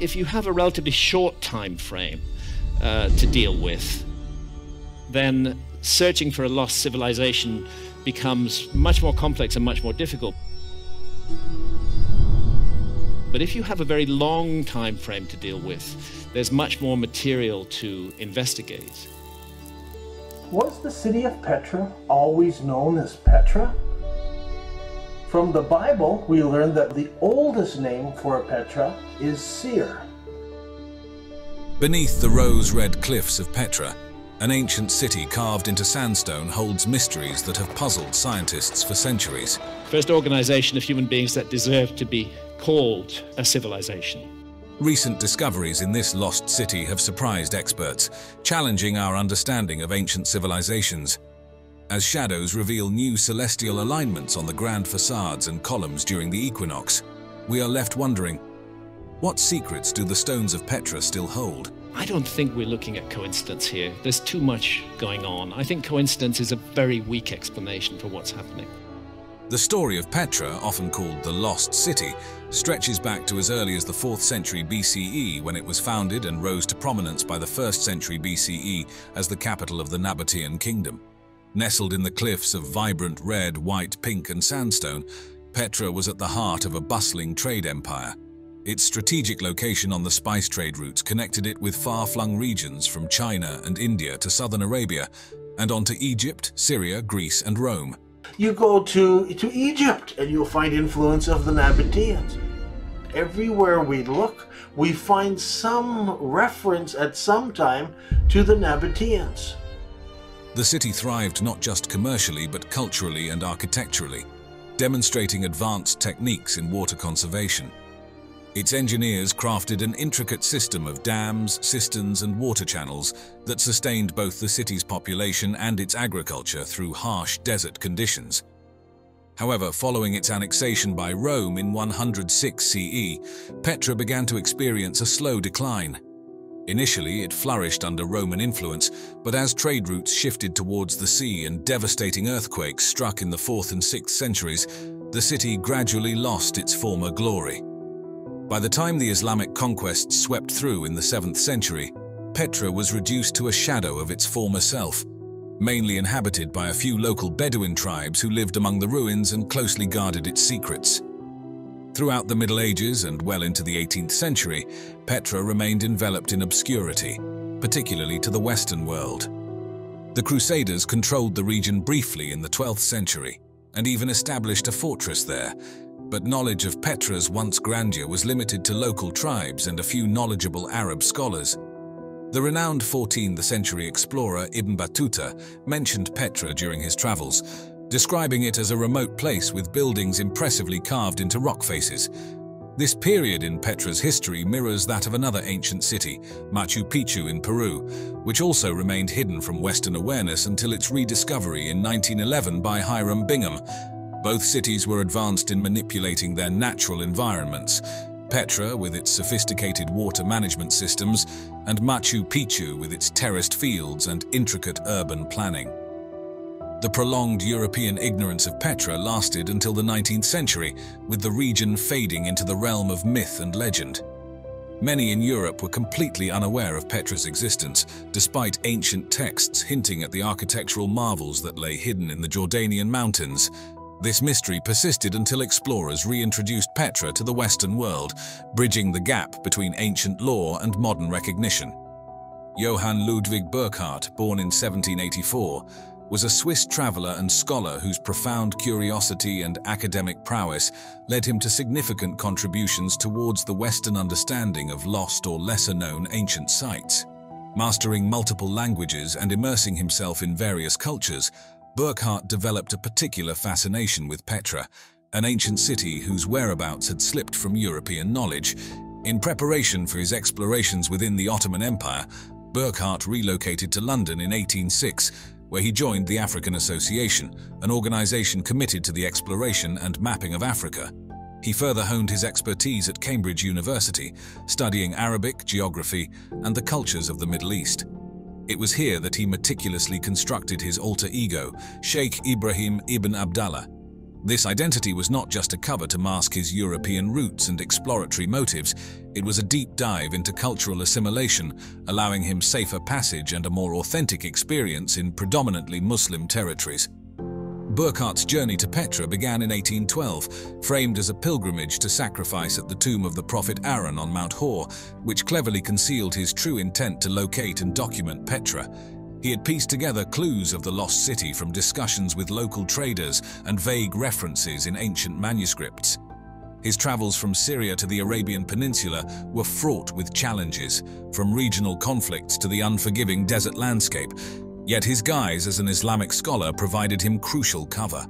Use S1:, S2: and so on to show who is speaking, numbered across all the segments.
S1: if you have a relatively short time frame to deal with, then searching for a lost civilization becomes much more complex and much more difficult. But if you have a very long time frame to deal with, there's much more material to investigate.
S2: Was the city of Petra always known as Petra? From the Bible, we learn that the oldest name for Petra is Seir.
S3: Beneath the rose-red cliffs of Petra, an ancient city carved into sandstone holds mysteries that have puzzled scientists for centuries.
S1: First organization of human beings that deserve to be called a civilization.
S3: Recent discoveries in this lost city have surprised experts, challenging our understanding of ancient civilizations. As shadows reveal new celestial alignments on the grand facades and columns during the equinox, we are left wondering, what secrets do the stones of Petra still hold?
S1: I don't think we're looking at coincidence here. There's too much going on. I think coincidence is a very weak explanation for what's happening.
S3: The story of Petra, often called the Lost City, stretches back to as early as the 4th century BCE, when it was founded and rose to prominence by the 1st century BCE as the capital of the Nabatean kingdom. Nestled in the cliffs of vibrant red, white, pink and sandstone, Petra was at the heart of a bustling trade empire. Its strategic location on the spice trade routes connected it with far-flung regions from China and India to southern Arabia, and on to Egypt, Syria, Greece and Rome.
S2: You go to Egypt and you'll find influence of the Nabateans. Everywhere we look, we find some reference at some time to the Nabateans.
S3: The city thrived not just commercially but culturally and architecturally, demonstrating advanced techniques in water conservation. Its engineers crafted an intricate system of dams, cisterns and water channels that sustained both the city's population and its agriculture through harsh desert conditions. However, following its annexation by Rome in 106 CE, Petra began to experience a slow decline. Initially, it flourished under Roman influence, but as trade routes shifted towards the sea and devastating earthquakes struck in the 4th and 6th centuries, the city gradually lost its former glory. By the time the Islamic conquests swept through in the 7th century, Petra was reduced to a shadow of its former self, mainly inhabited by a few local Bedouin tribes who lived among the ruins and closely guarded its secrets. Throughout the Middle Ages and well into the 18th century, Petra remained enveloped in obscurity, particularly to the Western world. The Crusaders controlled the region briefly in the 12th century and even established a fortress there, but knowledge of Petra's once grandeur was limited to local tribes and a few knowledgeable Arab scholars. The renowned 14th century explorer Ibn Battuta mentioned Petra during his travels, describing it as a remote place with buildings impressively carved into rock faces. This period in Petra's history mirrors that of another ancient city, Machu Picchu in Peru, which also remained hidden from Western awareness until its rediscovery in 1911 by Hiram Bingham. Both cities were advanced in manipulating their natural environments, Petra with its sophisticated water management systems, and Machu Picchu with its terraced fields and intricate urban planning. The prolonged European ignorance of Petra lasted until the 19th century, with the region fading into the realm of myth and legend. Many in Europe were completely unaware of Petra's existence, despite ancient texts hinting at the architectural marvels that lay hidden in the Jordanian mountains. This mystery persisted until explorers reintroduced Petra to the Western world, bridging the gap between ancient lore and modern recognition. Johann Ludwig Burckhardt, born in 1784, was a Swiss traveler and scholar whose profound curiosity and academic prowess led him to significant contributions towards the Western understanding of lost or lesser-known ancient sites. Mastering multiple languages and immersing himself in various cultures, Burckhardt developed a particular fascination with Petra, an ancient city whose whereabouts had slipped from European knowledge. In preparation for his explorations within the Ottoman Empire, Burckhardt relocated to London in 1806, where he joined the African Association, an organization committed to the exploration and mapping of Africa. He further honed his expertise at Cambridge University, studying Arabic, geography, and the cultures of the Middle East. It was here that he meticulously constructed his alter ego, Sheikh Ibrahim ibn Abdallah. This identity was not just a cover to mask his European roots and exploratory motives, it was a deep dive into cultural assimilation, allowing him safer passage and a more authentic experience in predominantly Muslim territories. Burckhardt's journey to Petra began in 1812, framed as a pilgrimage to sacrifice at the tomb of the prophet Aaron on Mount Hor, which cleverly concealed his true intent to locate and document Petra. He had pieced together clues of the lost city from discussions with local traders and vague references in ancient manuscripts. His travels from Syria to the Arabian Peninsula were fraught with challenges, from regional conflicts to the unforgiving desert landscape, yet his guise as an Islamic scholar provided him crucial cover.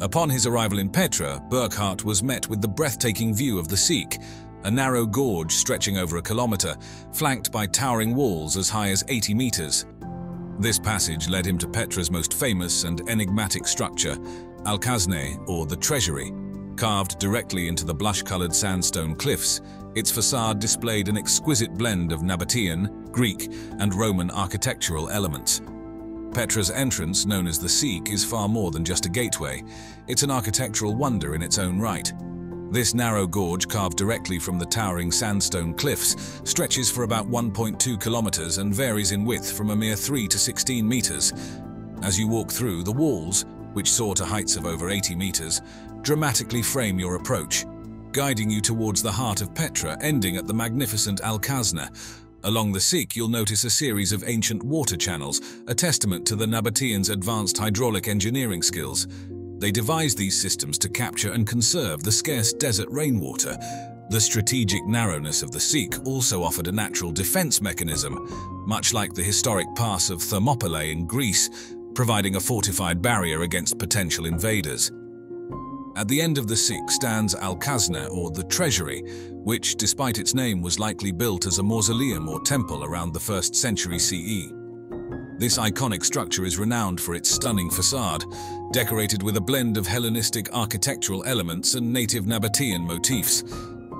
S3: Upon his arrival in Petra, Burckhardt was met with the breathtaking view of the Sikh, a narrow gorge stretching over a kilometer, flanked by towering walls as high as 80 meters. This passage led him to Petra's most famous and enigmatic structure, Al-Khazneh, or the Treasury. Carved directly into the blush-colored sandstone cliffs, its facade displayed an exquisite blend of Nabatean, Greek, and Roman architectural elements. Petra's entrance, known as the Sikh, is far more than just a gateway. It's an architectural wonder in its own right. This narrow gorge, carved directly from the towering sandstone cliffs, stretches for about 1.2 kilometers and varies in width from a mere 3 to 16 meters. As you walk through, the walls, which soar to heights of over 80 meters, dramatically frame your approach, guiding you towards the heart of Petra, ending at the magnificent Al-Khazneh. Along the Sikh, you'll notice a series of ancient water channels, a testament to the Nabateans' advanced hydraulic engineering skills. They devised these systems to capture and conserve the scarce desert rainwater. The strategic narrowness of the Sikh also offered a natural defense mechanism, much like the historic pass of Thermopylae in Greece, providing a fortified barrier against potential invaders. At the end of the Sikh stands Al-Khazneh, or the Treasury, which, despite its name, was likely built as a mausoleum or temple around the 1st century CE. This iconic structure is renowned for its stunning facade, decorated with a blend of Hellenistic architectural elements and native Nabatean motifs.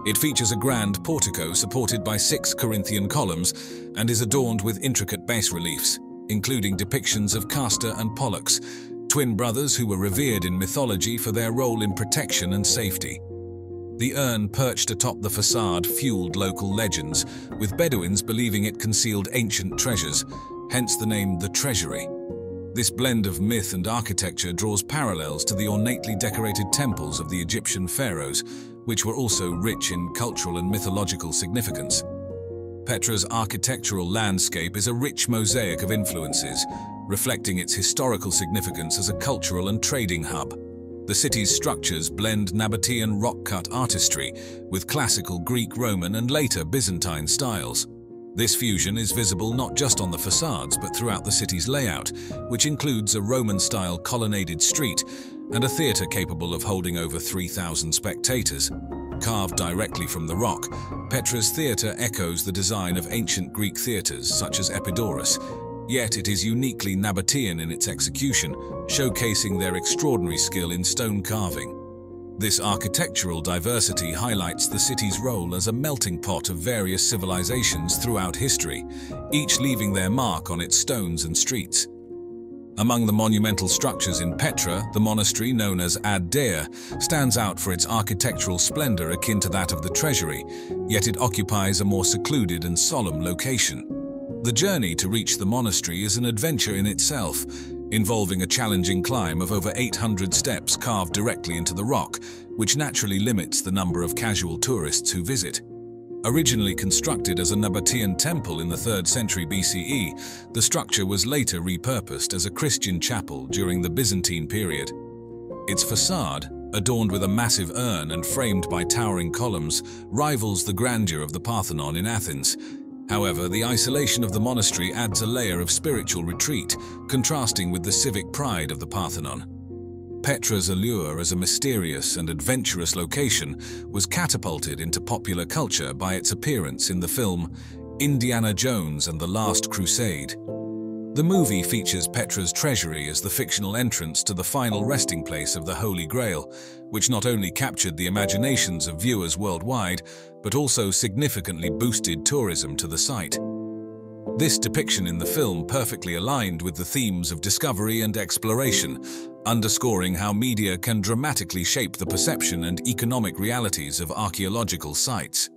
S3: It features a grand portico supported by 6 Corinthian columns and is adorned with intricate bas-reliefs, including depictions of Castor and Pollux, twin brothers who were revered in mythology for their role in protection and safety. The urn perched atop the facade fueled local legends, with Bedouins believing it concealed ancient treasures, hence the name the Treasury. This blend of myth and architecture draws parallels to the ornately decorated temples of the Egyptian pharaohs, which were also rich in cultural and mythological significance. Petra's architectural landscape is a rich mosaic of influences, reflecting its historical significance as a cultural and trading hub. The city's structures blend Nabatean rock-cut artistry with classical Greek, Roman, and later Byzantine styles. This fusion is visible not just on the facades but throughout the city's layout, which includes a Roman-style colonnaded street and a theatre capable of holding over 3,000 spectators. Carved directly from the rock, Petra's theatre echoes the design of ancient Greek theatres such as Epidaurus, yet it is uniquely Nabatean in its execution, showcasing their extraordinary skill in stone carving. This architectural diversity highlights the city's role as a melting pot of various civilizations throughout history, each leaving their mark on its stones and streets. Among the monumental structures in Petra, the monastery known as Ad-Dair stands out for its architectural splendor akin to that of the Treasury, yet it occupies a more secluded and solemn location. The journey to reach the monastery is an adventure in itself, involving a challenging climb of over 800 steps carved directly into the rock, which naturally limits the number of casual tourists who visit. Originally constructed as a Nabatean temple in the 3rd century BCE, the structure was later repurposed as a Christian chapel during the Byzantine period. Its facade, adorned with a massive urn and framed by towering columns, rivals the grandeur of the Parthenon in Athens. However, the isolation of the monastery adds a layer of spiritual retreat, contrasting with the civic pride of the Parthenon. Petra's allure as a mysterious and adventurous location was catapulted into popular culture by its appearance in the film Indiana Jones and the Last Crusade. The movie features Petra's treasury as the fictional entrance to the final resting place of the Holy Grail, which not only captured the imaginations of viewers worldwide, but also significantly boosted tourism to the site. This depiction in the film perfectly aligned with the themes of discovery and exploration, underscoring how media can dramatically shape the perception and economic realities of archaeological sites.